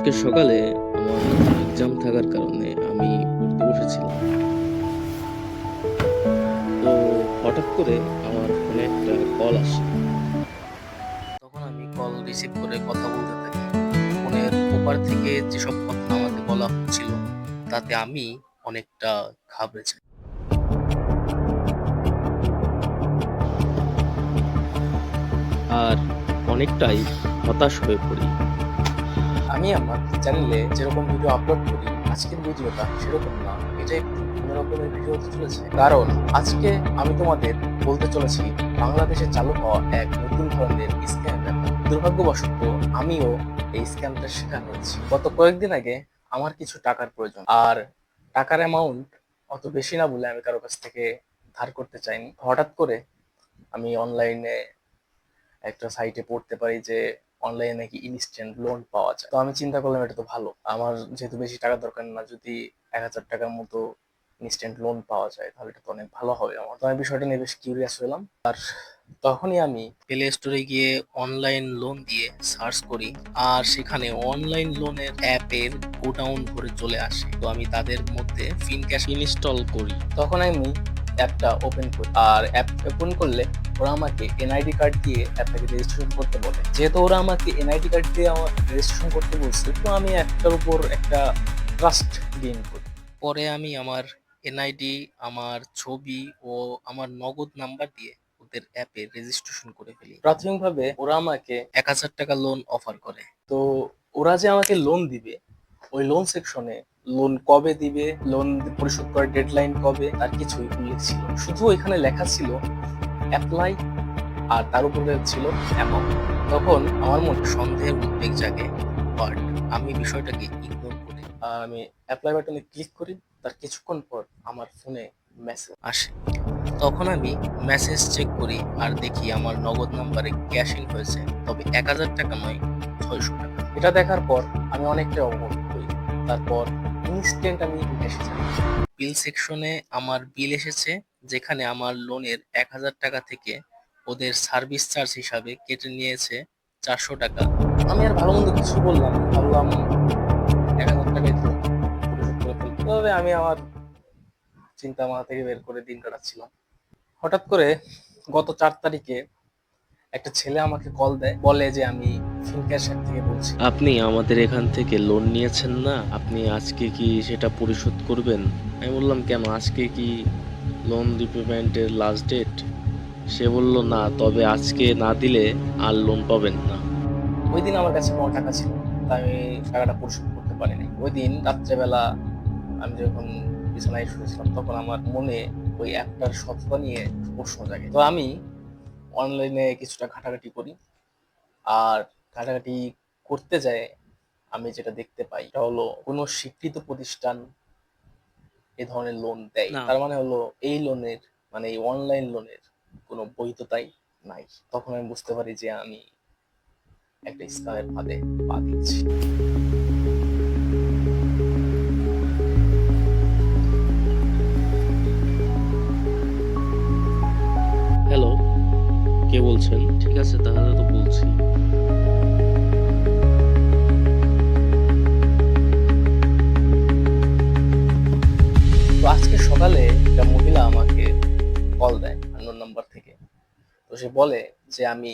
আজকে সকালে আমার এক্সাম থাকার কারণে আমি পড়তে বসেছিলাম। তো হঠাৎ করে আমার ফোনে একটা কল আসে। তখন আমি কল রিসিভ করে কথা বলতে থাকি। ফোনের ওপার থেকে যেসব কথা আমাকে বলা হচ্ছিল তাতে আমি অনেকটা ঘাবড়ে যাই আর অনেকটাই হতাশ হয়ে পড়ি। আমি আমার চ্যানেলে যেরকম ভিডিও আপলোড করি, আজকের ভিডিওটা সেরকম না। এটা একটু ভিন্ন রকমের ভিডিও হতে চলেছে, কারণ আজকে আমি তোমাদের বলতে চলেছি বাংলাদেশে চালু হওয়া এক নতুন ধরনের স্ক্যাম ব্যাপার। দুর্ভাগ্যবশত আমিও এই স্ক্যামটার শিকার হয়েছি। গত কয়েকদিন আগে আমার কিছু টাকার প্রয়োজন, আর টাকার অ্যামাউন্ট অত বেশি না বলে আমি কারো কাছ থেকে ধার করতে চাইনি। হঠাৎ করে আমি অনলাইনে একটা সাইটে পড়তে পারি যে অনলাইনে নাকি ইনস্ট্যান্ট লোন পাওয়া যায়। তো আমি চিন্তা করলাম এটা তো ভালো, আমার যেহেতু বেশি টাকা দরকার না, যদি 1,000 টাকার মতো ইনস্ট্যান্ট লোন পাওয়া যায় তাহলে এটা তো অনেক ভালো হবে আমার। তো আমি বিষয়টা নিয়ে বেশ কিউরিয়াস হলাম, আর তখনই আমি প্লে স্টোরে গিয়ে অনলাইন লোন দিয়ে সার্চ করি, আর সেখানে অনলাইন লোনের অ্যাপের গোডাউন ভরে চলে আসে। তো আমি তাদের মধ্যে ফিনক্যাশ ইনস্টল করি। তখন আমি অ্যাপটা ওপেন করি, আর অ্যাপ ওপেন করলে ওরা আমাকে এনআইডি কার্ড দিয়ে অ্যাপটাকে রেজিস্ট্রেশন করতে বলে। যেহেতু ওরা আমাকে এনআইডি কার্ড দিয়ে আমার রেজিস্ট্রেশন করতে বলছে, তো আমি একটার উপর একটা ট্রাস্ট গেইন করি। পরে আমি আমার এনআইডি, আমার ছবি ও আমার নগদ নাম্বার দিয়ে ওদের অ্যাপে রেজিস্ট্রেশন করে ফেলি। প্রাথমিকভাবে ওরা আমাকে 1,000 টাকা লোন অফার করে। তো ওরা যে আমাকে লোন দিবে, ওই লোন সেকশনে লোন কবে দিবে, লোন পরিশোধ করার ডেডলাইন কবে, তার কিছুই উল্লেখ ছিল না। শুধু এখানে লেখা ছিল অ্যাপ্লাই, আর তার উপরে ছিল অ্যামাউন্ট। তখন আমার মনে সন্দেহের উদ্বেগ জাগে, বাট আমি বিষয়টাকে ইগনোর করি। আর আমি অ্যাপ্লাই বাটনে ক্লিক করি। তার কিছুক্ষণ পর আমার ফোনে মেসেজ আসে। তখন আমি মেসেজ চেক করি আর দেখি আমার নগদ নাম্বারে ক্যাশিং হয়েছে, তবে 1,000 টাকা নয়, 600 টাকা। এটা দেখার পর আমি অনেকটা অবাক হই। তারপর ইনস্ট্যান্ট আমি হেসে যাই। বিল সেকশনে আমার বিল এসেছে, যেখানে আমার লোনের 1,000 টাকা থেকে ওদের সার্ভিস চার্জ হিসাবে কেটে নিয়েছে 400 টাকা। আমি আর ভালো মন্দ কিছু বললাম না। ভাবলাম 1,000 টাকাই তো পরিশোধ করে ফেলবো। তবে আমি আমার চিন্তা মাথা থেকে বের করে দিন কাটাচ্ছিলাম। হঠাৎ করে গত 4 তারিখে একটা ছেলে আমাকে কল দেয়, বলে যে আমি ফিনক্যাশ অ্যাপ থেকে বলছি। আপনি আমাদের এখান থেকে লোন নিয়েছেন না? আপনি আজকে কি সেটা পরিশোধ করবেন? আমি বললাম, কেন, আজকে কি লোন রিপেমেন্টের লাস্ট ডেট? সে বলল, না, তবে আজকে না দিলে আর লোন পাবেন না। ওই দিন আমার কাছে কোনো টাকা ছিল না, তাই আমি টাকাটা পরিশোধ করতে পারিনি। ওই দিন রাত্রেবেলা আমি যখন বিছানায় শুয়েছিলাম, তখন আমার মনে ওই অ্যাপটার সততা নিয়ে প্রশ্ন জাগে। তো আমি অনলাইনে কিছুটা ঘাটাঘাটি করি, আর ঘাটাঘাটি করতে যায় আমি যেটা দেখতে পাই এটা হলো কোনো স্বীকৃত প্রতিষ্ঠান এ ধরনের লোন দেয় না। তার মানে হলো এই লোনের, মানে এই অনলাইন লোনের কোনো বৈধতাই নাই। তখন আমি বুঝতে পারি যে আমি একটা স্ক্যামের ফাঁদে পা দিচ্ছি। হ্যালো, কে বলছেন? ঠিক আছে, তাহলে তো বলছি। তো আজকে সকালে একটা মহিলা আমাকে কল দেয় আননোন নাম্বার থেকে। তো সে বলে যে আমি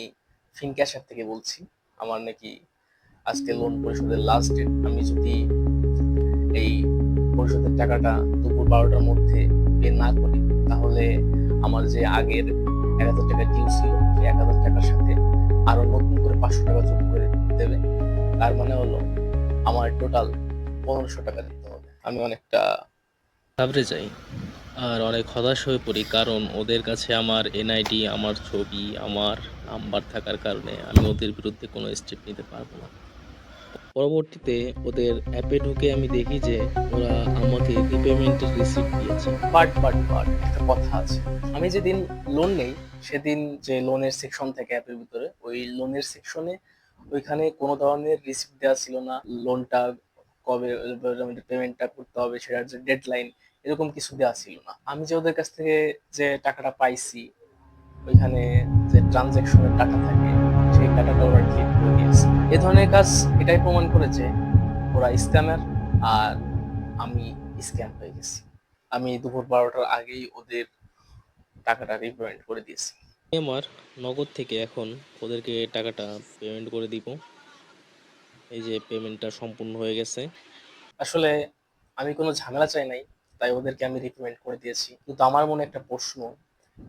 ফিনক্যাশ অ্যাপ থেকে বলছি, আমার নাকি আজকে লোন পরিশোধের লাস্ট ডেট। আমি যদি এই পরিশোধের টাকাটা দুপুর 12টার মধ্যে পে না করি, তাহলে আমার যে আগের 1,000 টাকা ডিউ ছিল, সেই 1,000 টাকার সাথে আরো নতুন করে 500 টাকা যোগ করে দেবে। তার মানে হলো আমার টোটাল 1,500 টাকা দিতে হবে। আমি অনেকটা ঘাবড়ে যাই আর অনেক হতাশ হয়ে পড়ি, কারণ ওদের কাছে আমার এনআইডি, আমার ছবি, আমার নাম্বার থাকার কারণে আমি ওদের বিরুদ্ধে কোনো স্টেপ নিতে পারবো না। পরবর্তীতে ওদের অ্যাপে ঢুকে আমি দেখি যে ওরা আমাকে রিপেমেন্টের রিসিপ্ট দিয়েছে। বাট একটা কথা আছে। আমি যেদিন লোন নেই, সেদিন যে লোনের সেকশন থাকে অ্যাপের ভিতরে, ওই লোনের সেকশনে ওইখানে কোনো ধরনের রিসিপ্ট দেওয়া ছিল না। লোনটা কবে পেমেন্টটা করতে হবে, সেটার যে ডেডলাইন, এরকম কিছু দেওয়া ছিল না। আমি যে ওদের কাছ থেকে যে টাকাটা পাইছি, ওইখানে যে ট্রানজ্যাকশনের টাকা থাকে, সেই টাকাটা ওরা ডিলিট করে দিয়েছে। এ ধরনের কাজ এটাই প্রমাণ করেছে ওরা স্ক্যামার আর আমি স্ক্যাম হয়ে গেছি। আমি দুপুর 12টার আগেই ওদের টাকাটা রিপেমেন্ট করে দিয়েছি। আমি আমার নগদ থেকে এখন ওদেরকে টাকাটা পেমেন্ট করে দিব। এই যে পেমেন্টটা সম্পূর্ণ হয়ে গেছে। আসলে আমি কোনো ঝামেলা চাই নাই, তাই ওদেরকে আমি রিকমেন্ড করে দিয়েছি। কিন্তু আমার মনে একটা প্রশ্ন,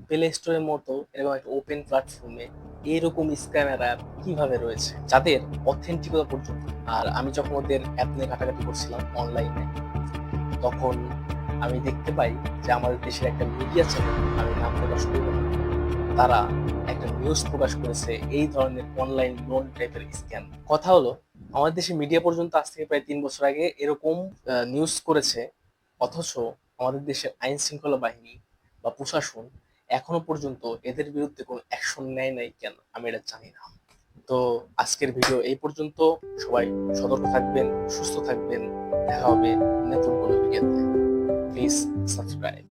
প্লে স্টোরের মতো এরকম একটা ওপেন প্ল্যাটফর্মে এরকম স্ক্যামার অ্যাপ কিভাবে রয়েছে যাদের অথেন্টিকতা পর্যন্ত। আর আমি যখন ওদের অ্যাপ নিয়ে ঘাটাঘাটি করছিলাম অনলাইনে, তখন আমি দেখতে পাই যে আমাদের দেশের একটা মিডিয়া চ্যানেল, আমি নাম প্রকাশ করব না, তারা একটা নিউজ প্রকাশ করেছে এই ধরনের অনলাইন লোন টাইপের স্ক্যাম। কথা হলো, আমাদের দেশে মিডিয়া পর্যন্ত আজ থেকে প্রায় 3 বছর আগে এরকম নিউজ করেছে, অথচ আমাদের দেশের আইন শৃঙ্খলা বাহিনী বা প্রশাসন এখনো পর্যন্ত এদের বিরুদ্ধে কোনো অ্যাকশন নেয় নাই কেন, আমি এটা জানি না। তো আজকের ভিডিও এই পর্যন্ত। সবাই সতর্ক থাকবেন, সুস্থ থাকবেন। দেখা হবে নতুন কোনো ভিডিওতে। Please subscribe.